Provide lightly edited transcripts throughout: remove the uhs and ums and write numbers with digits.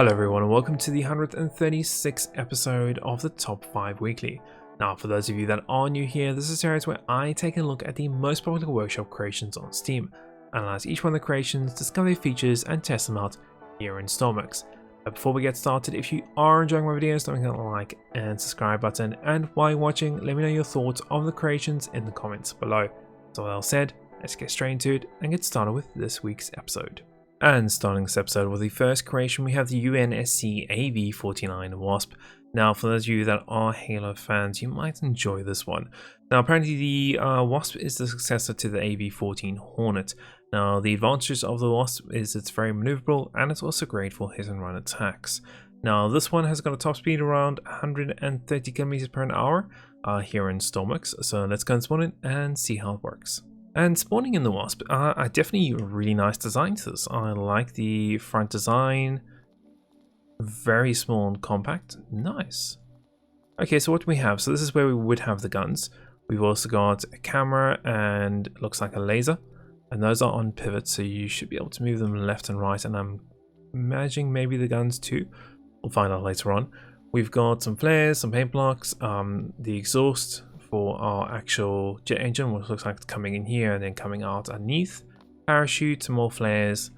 Hello everyone and welcome to the 136th episode of the Top 5 Weekly. Now for those of you that are new here, this is a series where I take a look at the most popular workshop creations on Steam, analyze each one of the creations, discover their features and test them out here in Stormworks. But before we get started, if you are enjoying my videos, don't forget the like and subscribe button, and while you're watching, let me know your thoughts on the creations in the comments below. So with that all said, let's get straight into it and get started with this week's episode. And starting this episode with the first creation, we have the UNSC AV-49 Wasp. Now, for those of you that are Halo fans, you might enjoy this one. Now, apparently the Wasp is the successor to the AV-14 Hornet. Now, the advantages of the Wasp is it's very maneuverable and it's also great for hit and run attacks. Now, this one has got a top speed around 130 kilometers per hour here in Stormworks. So let's go and spawn it and see how it works. And spawning in the Wasp, definitely a really nice design to this. I like the front design, very small and compact, nice. Okay, so what do we have? So this is where we would have the guns. We've also got a camera and it looks like a laser, and those are on pivot, so you should be able to move them left and right, and I'm imagining maybe the guns too. We'll find out later on. We've got some flares, some paint blocks, the exhaust for our actual jet engine, which looks like it's coming in here and then coming out underneath. Parachute, some more flares.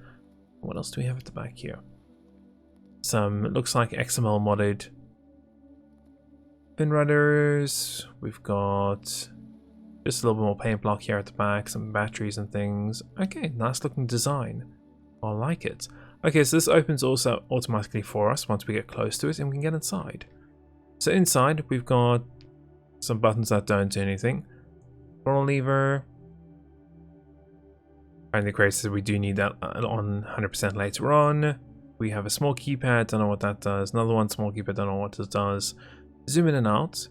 What else do we have at the back here? Some, it looks like XML modded fin rudders. We've got just a little bit more paint block here at the back, some batteries and things. Okay, nice looking design. I like it. Okay, so this opens also automatically for us once we get close to it and we can get inside. So inside we've got some buttons that don't do anything. Throttle lever. And the creator said we do need that on 100% later on. We have a small keypad, don't know what that does. Another one, small keypad, don't know what this does. Zoom in and out.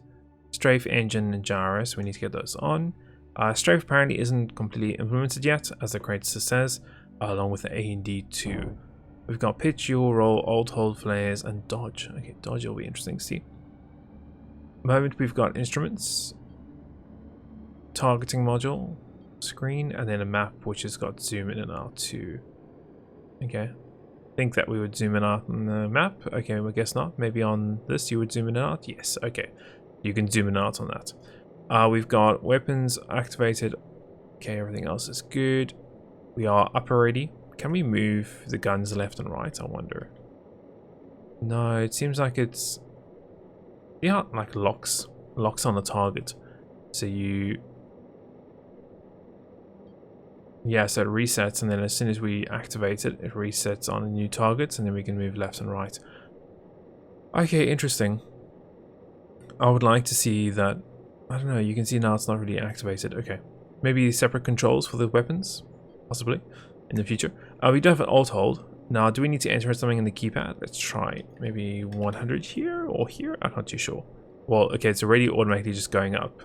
Strafe, engine, and gyro, so we need to get those on. Strafe apparently isn't completely implemented yet, as the creator says, along with the A and D too. We've got pitch, yaw, roll, alt, hold, flares, and dodge. Okay, dodge will be interesting to see. Moment we've got instruments, targeting module, screen, and then a map which has got zoom in and out too. Okay, think that we would zoom in out on the map. Okay, I guess not. Maybe on this you would zoom in and out. Yes, okay, you can zoom in and out on that. We've got weapons activated. Okay, everything else is good. We are up already. Can we move the guns left and right? I wonder. No, it seems like it's, yeah, like locks on the target. So you, yeah, so it resets, and then as soon as we activate it, it resets on a new target, and then we can move left and right. Okay, interesting. I would like to see that. I don't know, you can see now it's not really activated. Okay, maybe separate controls for the weapons, possibly in the future. We do have an alt hold. Now, do we need to enter something in the keypad? Let's try maybe 100 here or here. I'm not too sure. Well, okay, it's already automatically just going up.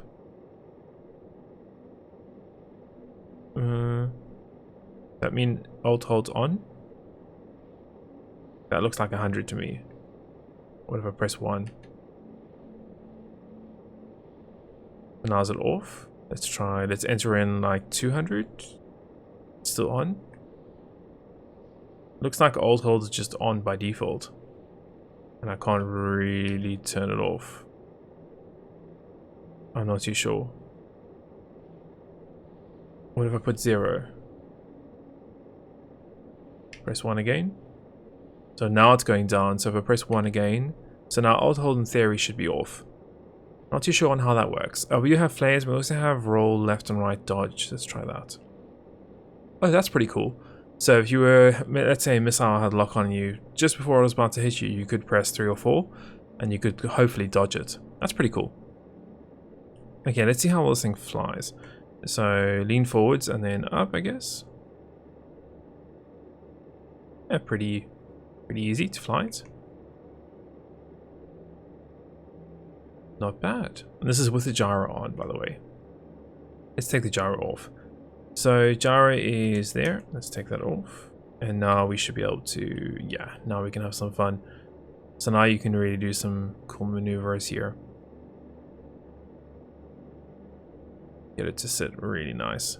That mean alt holds on? That looks like 100 to me. What if I press 1? Now is it off? Let's try. Let's enter in like 200. Still on. Looks like alt hold is just on by default, and I can't really turn it off. I'm not too sure. What if I put 0? Press 1 again. So now it's going down. So if I press 1 again, so now alt hold in theory should be off. Not too sure on how that works. We do have flares. We also have roll, left and right, dodge. Let's try that. Oh, that's pretty cool. So if you were, let's say a missile had lock on you, just before it was about to hit you, you could press 3 or 4, and you could hopefully dodge it. That's pretty cool. Okay, let's see how well this thing flies. So lean forwards and then up, I guess. Yeah, pretty easy to fly it. Not bad. And this is with the gyro on, by the way. Let's take the gyro off. So gyro is there. Let's take that off. And now we should be able to, yeah, now we can have some fun. So now you can really do some cool maneuvers here. Get it to sit really nice.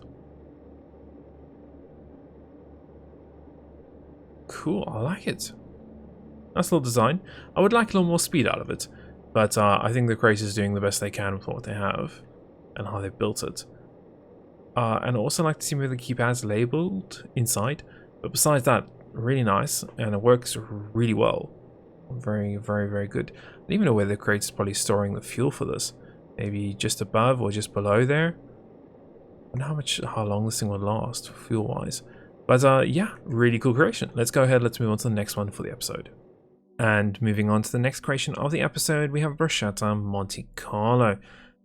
Cool, I like it. Nice little design. I would like a little more speed out of it, but I think the crate is doing the best they can with what they have and how they built it. And I also like to see maybe the keypads labeled inside, but besides that, really nice, and it works really well. Very, very, very good. I don't even know where the crate is probably storing the fuel for this. Maybe just above or just below there. I wonder how long this thing will last fuel-wise. But yeah, really cool creation. Let's go ahead, let's move on to the next one for the episode. And moving on to the next creation of the episode, we have Bruschetta MonteCarlo.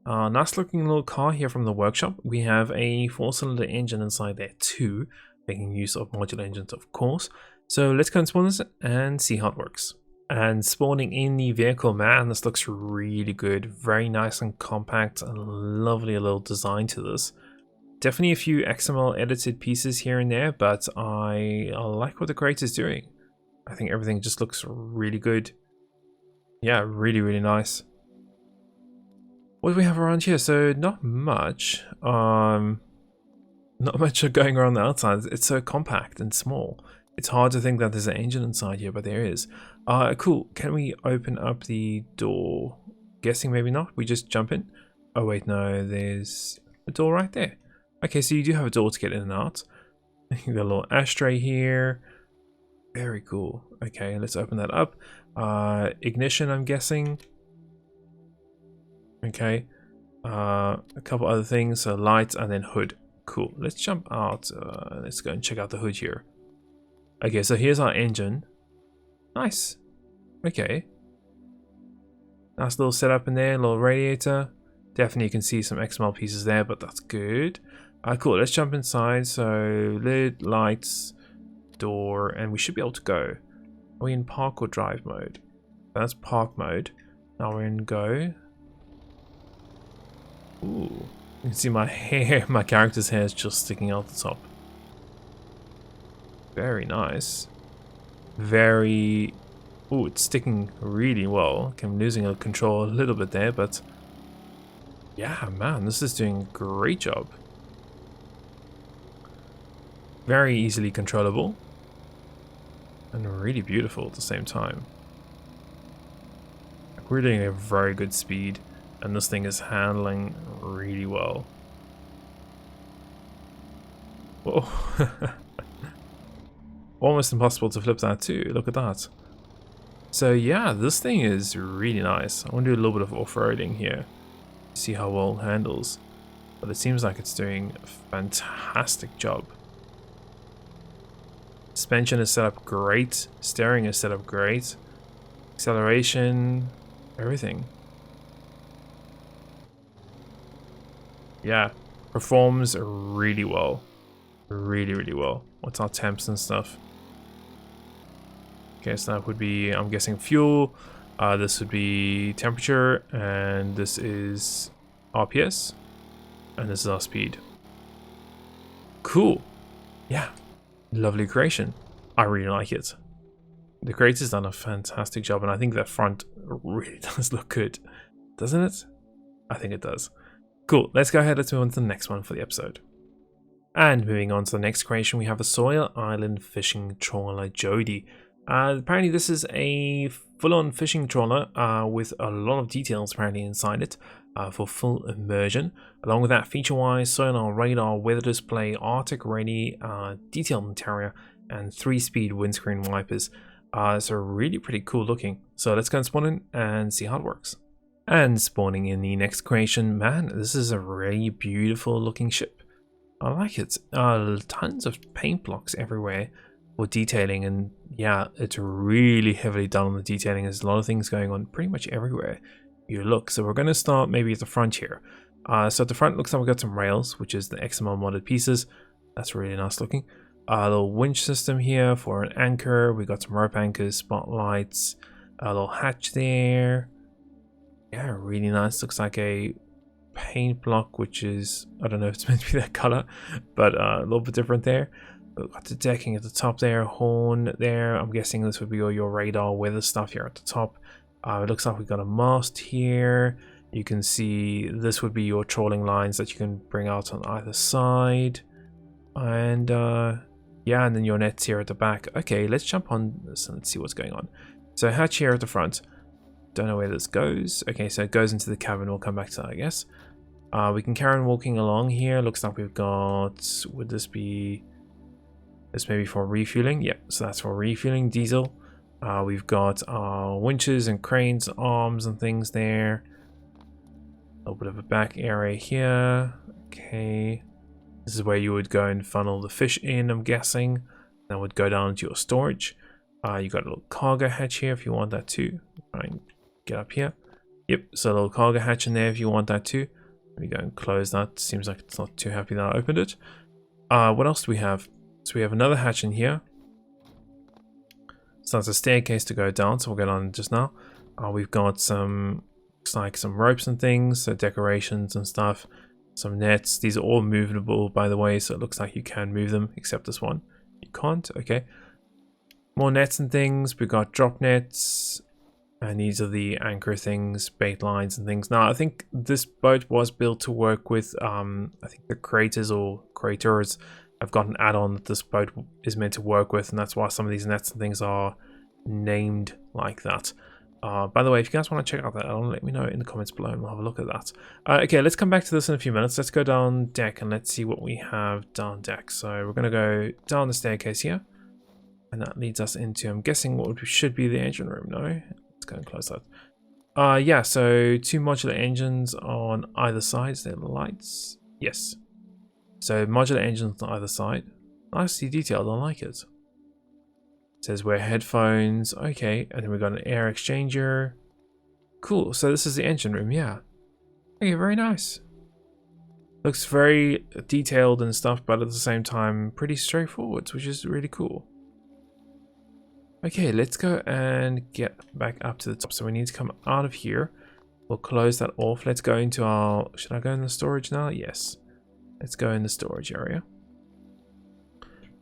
Nice looking little car here from the workshop. We have a 4-cylinder engine inside there too, making use of modular engines of course. So let's go and spawn this and see how it works. And spawning in the vehicle, man, this looks really good. Very nice and compact, and lovely little design to this. Definitely a few XML edited pieces here and there, but I like what the crate is doing. I think everything just looks really good. Yeah, really, really nice. What do we have around here? So not much. Not much going around the outside. It's so compact and small. It's hard to think that there's an engine inside here, but there is. Cool. Can we open up the door? Guessing maybe not. We just jump in. Oh wait, no. There's a door right there. Okay, so you do have a door to get in and out. You got a little ashtray here. Very cool. Okay, let's open that up. Ignition, I'm guessing. Okay. A couple other things. So lights and then hood. Cool. Let's jump out. Let's go and check out the hood here. Okay, so here's our engine. Nice. Okay. Nice little setup in there, a little radiator. Definitely you can see some XML pieces there, but that's good. Cool, let's jump inside. So lid, lights, door, and we should be able to go. Are we in park or drive mode? That's park mode. Now we're in go. Ooh. You can see my hair, my character's hair is just sticking out the top. Very nice. Very... Ooh, it's sticking really well. Okay, I'm losing control a little bit there, but... Yeah, man, this is doing a great job. Very easily controllable. And really beautiful at the same time. We're doing a very good speed. And this thing is handling really well. Whoa. Almost impossible to flip that too. Look at that. So yeah, this thing is really nice. I want to do a little bit of off-roading here. See how well it handles. But it seems like it's doing a fantastic job. Suspension is set up great. Steering is set up great. Acceleration, everything. Yeah, performs really well. Really, really well. What's our temps and stuff? Okay, so that would be, I'm guessing, fuel. This would be temperature, and this is RPS, and this is our speed. Cool. Yeah, lovely creation. I really like it. The creator's done a fantastic job, and I think that front really does look good, doesn't it? I think it does. Cool, let's go ahead, let's move on to the next one for the episode. And moving on to the next creation, we have a Saywer Island fishing trawler Jodie. Apparently this is a full-on fishing trawler with a lot of details apparently inside it for full immersion. Along with that, feature-wise, sonar, radar, weather display, Arctic ready, detailed interior, and 3-speed windscreen wipers. So really pretty cool looking. So let's go and spawn in and see how it works. And spawning in the next creation, man, this is a really beautiful looking ship. I like it. Tons of paint blocks everywhere for detailing, and yeah, it's really heavily done on the detailing. There's a lot of things going on pretty much everywhere you look. So we're going to start maybe at the front here. So at the front looks like we've got some rails, which is the XML modded pieces. That's really nice looking. A little winch system here for an anchor. We got some rope anchors, spotlights, a little hatch there. Yeah, really nice. Looks like a paint block, which is, I don't know if it's meant to be that color, but a little bit different there. We've got the decking at the top there, horn there. I'm guessing this would be all your radar weather stuff here at the top. It looks like we've got a mast here. You can see this would be your trawling lines that you can bring out on either side. And yeah, and then your nets here at the back. Okay, let's jump on this and let's see what's going on. So hatch here at the front. Don't know where this goes. Okay, so it goes into the cabin. We'll come back to that, I guess. We can carry on walking along here. Looks like we've got... Would this be... This may be for refueling. Yeah, so that's for refueling diesel. We've got our winches and cranes, arms and things there. A little bit of a back area here. Okay. This is where you would go and funnel the fish in, I'm guessing. That would go down to your storage. You got a little cargo hatch here if you want that too. Try and get up here. Yep, so a little cargo hatch in there if you want that too. Let me go and close that. Seems like it's not too happy that I opened it. What else do we have? So we have another hatch in here. So that's a staircase to go down, so we'll go down just now. We've got some, looks like some ropes and things, so decorations and stuff. Some nets. These are all movable, by the way, so it looks like you can move them, except this one. You can't, okay. More nets and things. We've got drop nets. And these are the anchor things, bait lines and things. Now, I think this boat was built to work with, I think the creators have got an add-on that this boat is meant to work with, and that's why some of these nets and things are named like that. By the way, if you guys want to check out that add-on, let me know in the comments below and we'll have a look at that. Okay, let's come back to this in a few minutes. Let's go down deck and let's see what we have down deck. So we're going to go down the staircase here, and that leads us into, I'm guessing, what should be the engine room. No? Let's go and close that. Yeah, so 2 modular engines on either side. Is there the lights? Yes. So modular engines on either side. Nicely detailed, I like it. It says wear headphones. Okay, and then we've got an air exchanger. Cool, so this is the engine room, yeah. Okay, very nice. Looks very detailed and stuff, but at the same time pretty straightforward, which is really cool. Okay, let's go and get back up to the top. So we need to come out of here. We'll close that off. Let's go into our... Should I go in the storage now? Yes. Let's go in the storage area.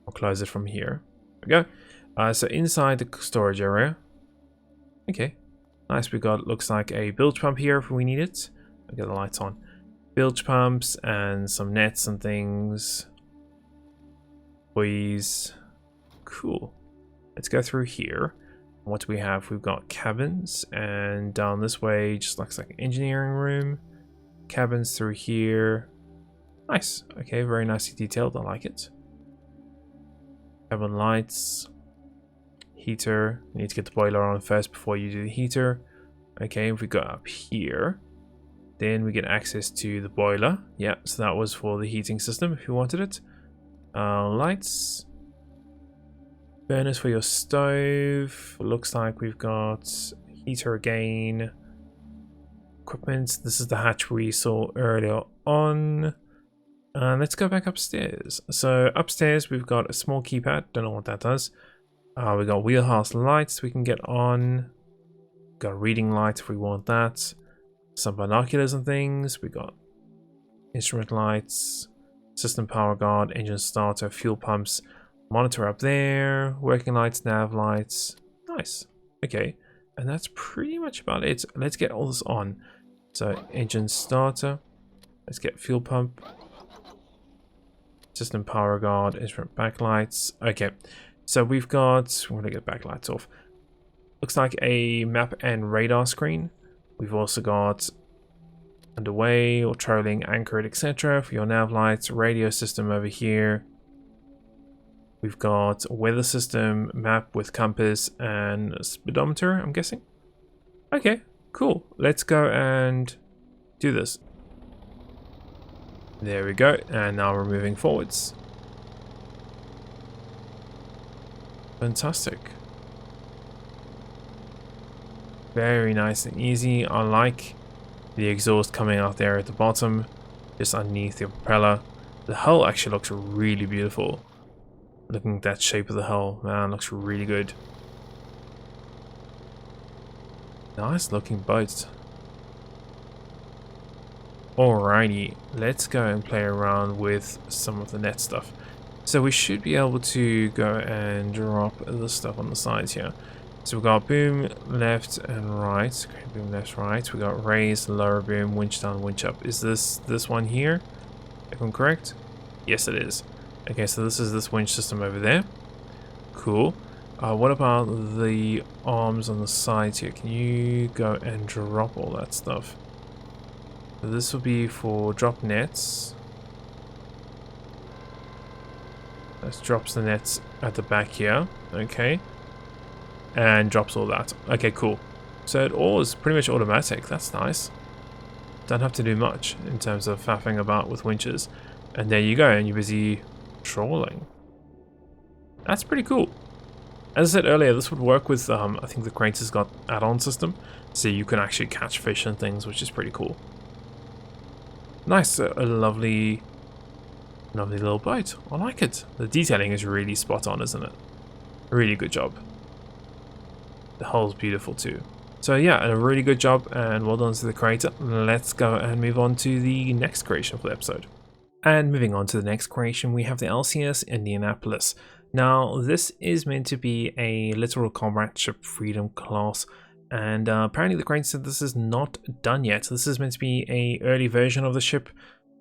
I'll close it from here. There we go. So inside the storage area. Okay. Nice. We got, looks like a bilge pump here if we need it. I'll get the lights on. Bilge pumps and some nets and things. Buoys. Cool. Let's go through here. What do we have? We've got cabins, and down this way just looks like an engineering room. Cabins through here. Nice. Okay, very nicely detailed. I like it. Cabin lights. Heater. You need to get the boiler on first before you do the heater. Okay, if we go up here, then we get access to the boiler. Yeah, so that was for the heating system if you wanted it. Lights. Burners for your stove. Looks like we've got heater again. Equipment. This is the hatch we saw earlier on. Let's go back upstairs. So upstairs we've got a small keypad. Don't know what that does. We got wheelhouse lights we can get on. Got a reading light if we want that. Some binoculars and things. We got instrument lights, system power guard, engine starter, fuel pumps. Monitor up there, working lights, nav lights. Nice. Okay, and that's pretty much about it. Let's get all this on. So engine starter. Let's get fuel pump. System power guard, instrument backlights. Okay, so we've got, we're gonna get backlights off. Looks like a map and radar screen. We've also got underway or trolling, anchored, etc. for your nav lights. Radio system over here. We've got a weather system, map with compass and a speedometer, I'm guessing. Okay, cool. Let's go and do this. There we go. And now we're moving forwards. Fantastic. Very nice and easy. I like the exhaust coming out there at the bottom, just underneath the propeller. The hull actually looks really beautiful. Looking at that shape of the hull, man, looks really good. Nice looking boat. Alrighty, let's go and play around with some of the net stuff. So we should be able to go and drop the stuff on the sides here. So we've got boom left and right. Okay, boom left, right. We got raise, lower boom, winch down, winch up. Is this one here? If I'm correct? Yes, it is. Okay, so this is this winch system over there. Cool. What about the arms on the sides here? Can you go and drop all that stuff? So this will be for drop nets. This drops the nets at the back here. Okay. And drops all that. Okay, cool. So it all is pretty much automatic. That's nice. Don't have to do much in terms of faffing about with winches. And there you go, and you're busy trawling. That's pretty cool. As I said earlier, this would work with, I think the crates has got add-on system, so you can actually catch fish and things, which is pretty cool. Nice, a lovely little boat. I like it. The detailing is really spot on, isn't it? Really good job. The hull's beautiful too. So yeah, a really good job, and well done to the creator. Let's go and move on to the next creation for the episode. And moving on to the next creation, we have the LCS Indianapolis. Now, this is meant to be a Littoral Combat Ship Freedom class, and apparently the creator said this is not done yet. This is meant to be a early version of the ship.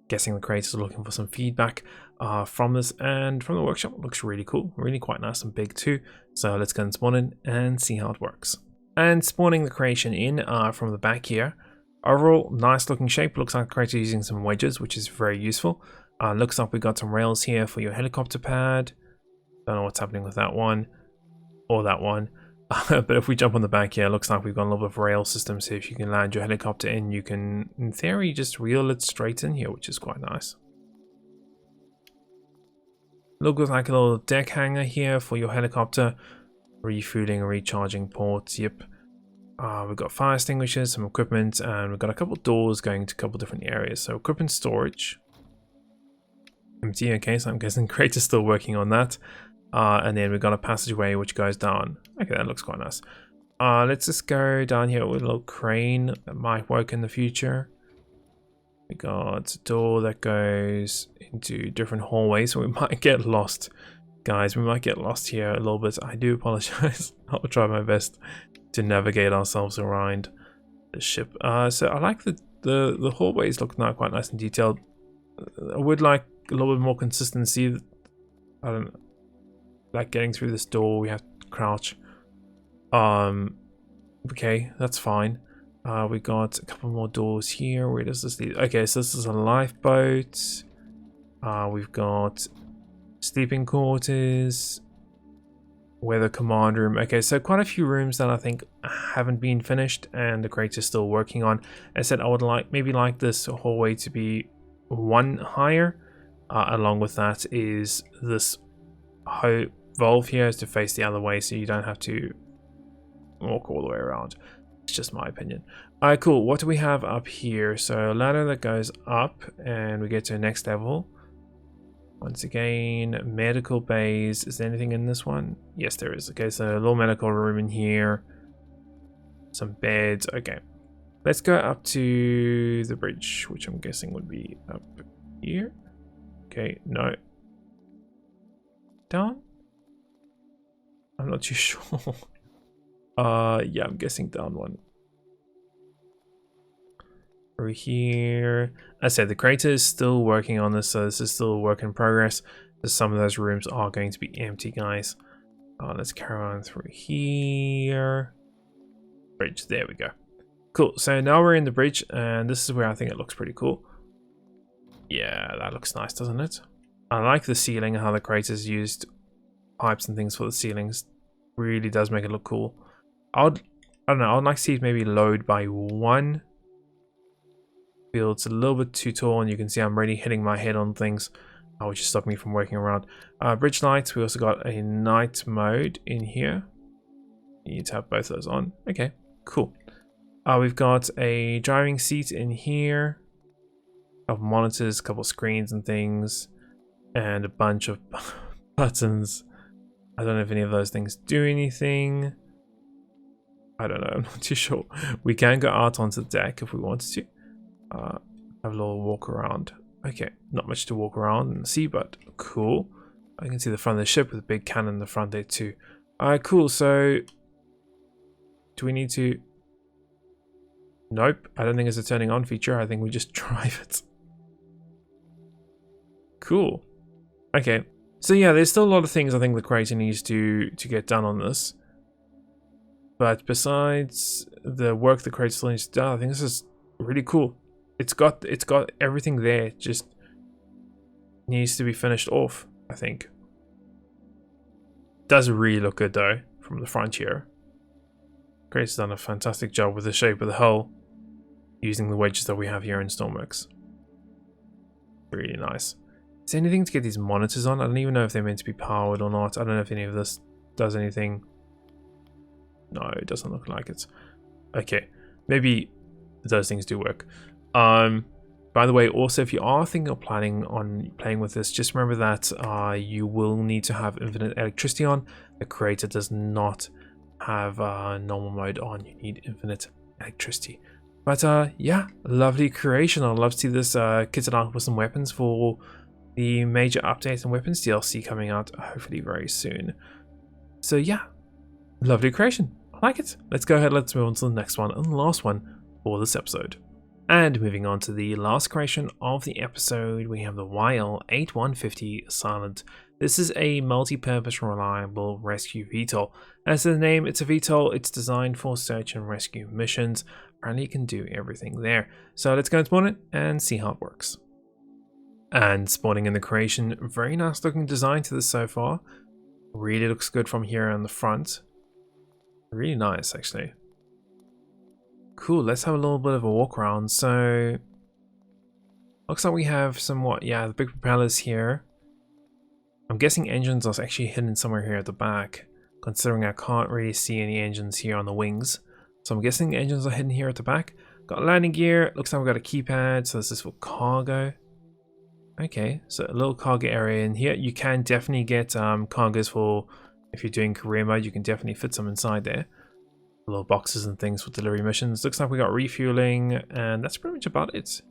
Guessing the creators are looking for some feedback from this, and from the workshop, it looks really cool, really quite nice and big too. So let's go and spawn in and see how it works. And spawning the creation in from the back here. Overall, nice looking shape. Looks like the creator using some wedges, which is very useful. Looks like we got some rails here for your helicopter pad. Don't know what's happening with that one or that one. But if we jump on the back here, it looks like we've got a little bit of rail system. So if you can land your helicopter in, you can, in theory, just reel it straight in here, which is quite nice. Looks like a little deck hanger here for your helicopter. Refueling and recharging ports, yep. We've got fire extinguishers, some equipment, and we've got a couple of doors going to a couple different areas. So equipment storage. Empty, okay, so I'm guessing Creator's still working on that. And then we've got a passageway which goes down. Okay, that looks quite nice. Let's just go down here with a little crane that might work in the future. We got a door that goes into different hallways, so we might get lost. Guys, we might get lost here a little bit. I do apologize. I'll try my best to navigate ourselves around the ship. So I like the hallways look now quite nice and detailed. I would like a little bit more consistency. I don't like getting through this door. We have to crouch. Okay, that's fine. We got a couple more doors here. Where does this lead? Okay, so this is a lifeboat. We've got sleeping quarters, weather command room. Okay, so quite a few rooms that I think haven't been finished and the creator's still working on. I said I would maybe like this hallway to be one higher. Along with that is this valve here is to face the other way, so you don't have to walk all the way around. It's just my opinion. Alright, cool. What do we have up here? So a ladder that goes up and we get to the next level. Once again, medical bays. Is there anything in this one? Yes, there is. Okay, so a little medical room in here. Some beds. Okay. Let's go up to the bridge, which I'm guessing would be up here. Okay, no. Down? I'm not too sure. Yeah, I'm guessing down one. Through here. As I said, the creator is still working on this, so this is still a work in progress. Some of those rooms are going to be empty, guys. Let's carry on through here. Bridge, there we go. Cool, so now we're in the bridge, and this is where I think it looks pretty cool. Yeah, that looks nice, doesn't it? I like the ceiling and how the creators used pipes and things for the ceilings. Really does make it look cool. I don't know, I'd like to see it maybe load by one. Feel it's a little bit too tall, and you can see I'm really hitting my head on things, which is stopping me from working around. Bridge lights, we also got a night mode in here. You need to have both of those on. Okay, cool. We've got a driving seat in here. A couple monitors, a couple screens and things, and a bunch of buttons. I don't know if any of those things do anything. I don't know, I'm not too sure. We can go out onto the deck if we wanted to. Have a little walk around. Okay, not much to walk around and see, but cool. I can see the front of the ship with a big cannon in the front there too. Alright, cool. So, do we need to... Nope, I don't think it's a turning on feature. I think we just drive it. Cool. Okay, So yeah, there's still a lot of things I think the creator needs to get done on this. But besides the work the creator still needs to do, I think this is really cool. It's got everything there. It just needs to be finished off, I think. Does really look good though from the front here. Creator's done a fantastic job with the shape of the hull using the wedges that we have here in Stormworks. Really nice. Is there anything to get these monitors on? I don't even know if they're meant to be powered or not. I don't know if any of this does anything. No, it doesn't look like it. Okay, maybe those things do work. By the way, also if you are thinking of planning on playing with this, just remember that you will need to have infinite electricity on. The creator does not have normal mode on. You need infinite electricity. But yeah, lovely creation. I'd love to see this kitted out with some weapons for the major update and weapons DLC coming out hopefully very soon. So yeah, lovely creation. I like it. Let's go ahead, let's move on to the next one and the last one for this episode. And moving on to the last creation of the episode, we have the YL8150 Assailant. This is a multi-purpose reliable rescue VTOL. As the name, it's a VTOL, it's designed for search and rescue missions. Apparently you can do everything there. So let's go and spawn it and see how it works. And spawning in the creation, very nice looking design to this so far. Really looks good from here on the front. Really nice actually. Cool, let's have a little bit of a walk around. So looks like we have somewhat, yeah, the big propellers here. I'm guessing engines are actually hidden somewhere here at the back, considering I can't really see any engines here on the wings. So I'm guessing the engines are hidden here at the back. Got landing gear, looks like we've got a keypad, so this is for cargo. Okay, so a little cargo area in here. You can definitely get cargoes for, if you're doing career mode, you can definitely fit some inside there. Little boxes and things for delivery missions. Looks like we got refueling, and that's pretty much about it.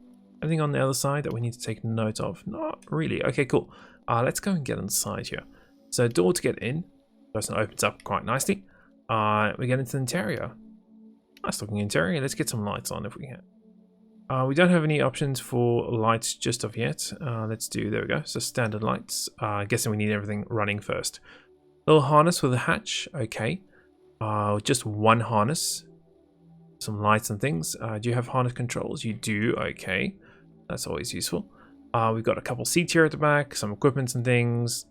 Anything on the other side that we need to take note of? Not really. Okay, cool. Let's go and get inside here. So door to get in. Person opens up quite nicely. We get into the interior. Nice looking interior. Let's get some lights on if we can. We don't have any options for lights just of yet. Let's do, there we go. So standard lights. Guessing we need everything running first. Little harness with a hatch. Okay. Just one harness. Some lights and things. Do you have harness controls? You do. Okay. That's always useful. We've got a couple seats here at the back. Some equipment and things.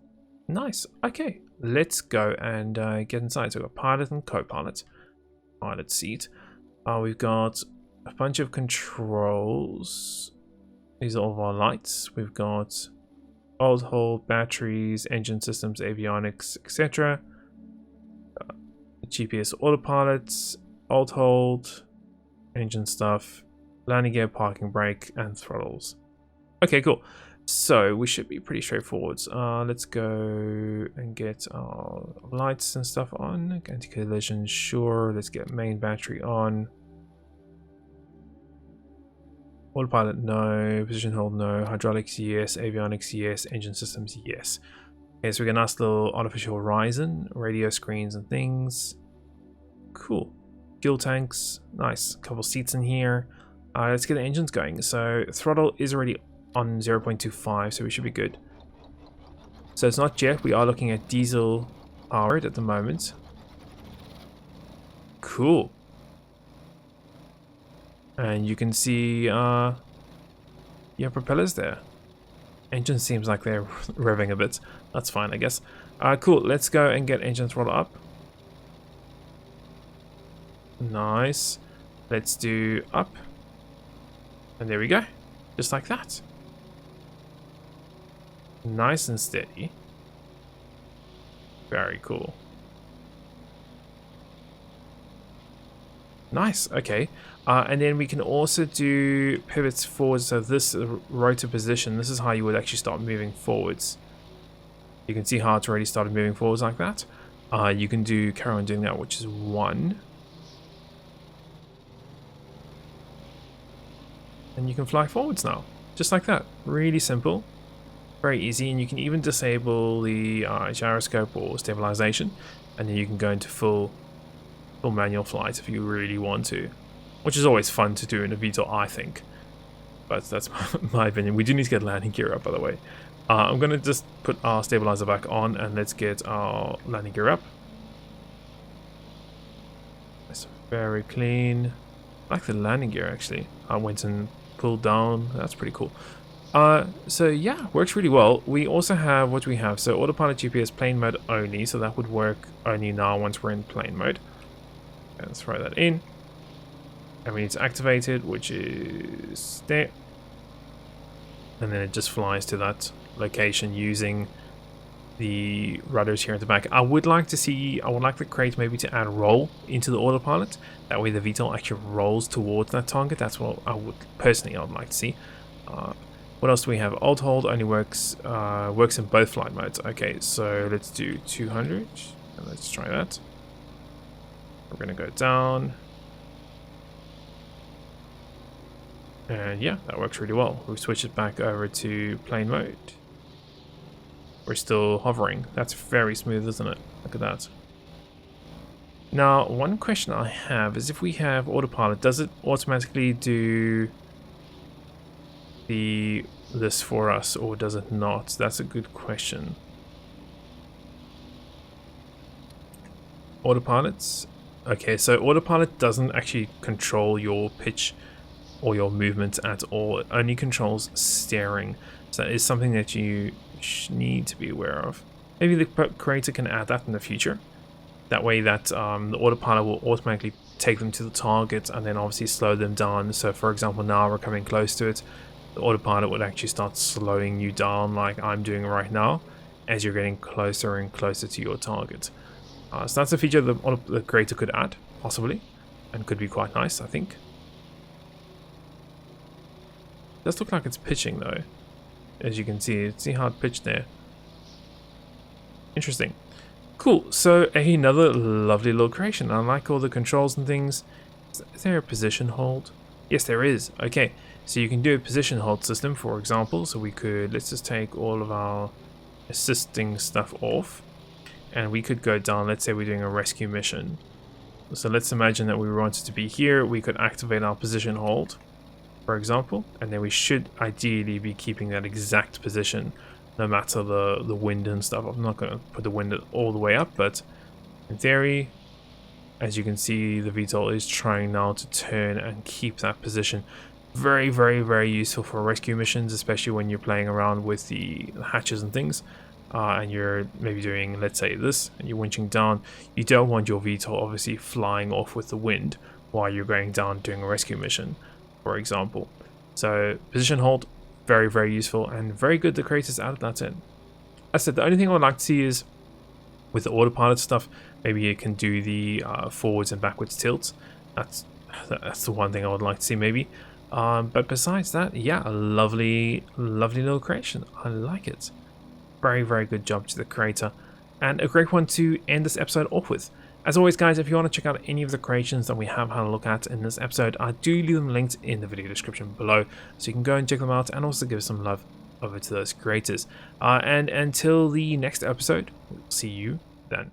Nice. Okay. Let's go and get inside. So we've got pilot and co-pilot. Pilot seat. We've got a bunch of controls. These are all of our lights. We've got old hold, batteries, engine systems, avionics, etc. GPS autopilots, alt hold, engine stuff, landing gear, parking brake, and throttles. Okay, cool. So we should be pretty straightforward. Let's go and get our lights and stuff on. Anti-collision, sure. Let's get main battery on. Autopilot, no. Position hold, no. Hydraulics, yes. Avionics, yes. Engine systems, yes. Okay, so we got a nice little artificial horizon, radio screens and things. Cool. Fuel tanks, nice. Couple seats in here. Let's get the engines going. So throttle is already on 0.25, so we should be good. So it's not jet, we are looking at diesel powered at the moment. Cool. And you can see your propellers there. Engine seems like they're revving a bit. That's fine, I guess. Cool, let's go and get engine throttle up. Nice. Let's do up. And there we go. Just like that. Nice and steady. Very cool. Nice, okay. And then we can also do pivots forward. So this rotor position, this is how you would actually start moving forwards. You can see how it's already started moving forwards like that. You can do carry on doing that, which is 1. And you can fly forwards now, just like that. Really simple, very easy, and you can even disable the gyroscope or stabilization, and then you can go into full manual flight if you really want to, which is always fun to do in a VTOL, I think. But that's my opinion. We do need to get landing gear up, by the way. I'm going to just put our stabilizer back on and let's get our landing gear up. That's very clean. I like the landing gear actually. I went and pulled down. That's pretty cool. So yeah, works really well. We also have what we have. So autopilot GPS plane mode only. So that would work only now once we're in plane mode. Okay, let's throw that in. And we need to activate it, which is there. And then it just flies to that location using the rudders here at the back. I would like the crate maybe to add roll into the autopilot. That way the VTOL actually rolls towards that target. That's what I would like to see. What else do we have? Alt hold only works in both flight modes. Okay, so let's do 200. And let's try that. We're gonna go down. And yeah, that works really well. We've switched it back over to plane mode. We're still hovering. That's very smooth, isn't it? Look at that. Now, one question I have is if we have autopilot, does it automatically do this for us, or does it not? That's a good question. Autopilots. Okay, so autopilot doesn't actually control your pitch or your movement at all. It only controls steering. So that is something that you need to be aware of. Maybe the creator can add that in the future. That way that the autopilot will automatically take them to the target and then obviously slow them down. So for example, now we're coming close to it. The autopilot would actually start slowing you down like I'm doing right now as you're getting closer and closer to your target. So that's a feature the creator could add, possibly, and could be quite nice, I think. It does look like it's pitching though, as you can see how it pitched there. Interesting. Cool, so another lovely little creation. I like all the controls and things. Is there a position hold? Yes, there is. Okay, so you can do a position hold system, for example. So we could, let's just take all of our assisting stuff off. And we could go down, let's say we're doing a rescue mission. So let's imagine that we wanted to be here. We could activate our position hold, for example. And then we should ideally be keeping that exact position, no matter the wind and stuff. I'm not going to put the wind all the way up, but in theory, as you can see, the VTOL is trying now to turn and keep that position. Very, very, very useful for rescue missions, especially when you're playing around with the hatches and things. And you're maybe doing, let's say this, and you're winching down. You don't want your VTOL obviously flying off with the wind while you're going down doing a rescue mission, for example. So position hold, very, very useful and very good the creators added that in. As I said, the only thing I would like to see is with the autopilot stuff, maybe you can do the forwards and backwards tilts. That's the one thing I would like to see maybe. But besides that, yeah, a lovely, lovely little creation. I like it. Very, very good job to the creator, and a great one to end this episode off with. As always, guys, if you want to check out any of the creations that we have had a look at in this episode, I do leave them linked in the video description below, so you can go and check them out and also give some love over to those creators. And until the next episode, we'll see you then.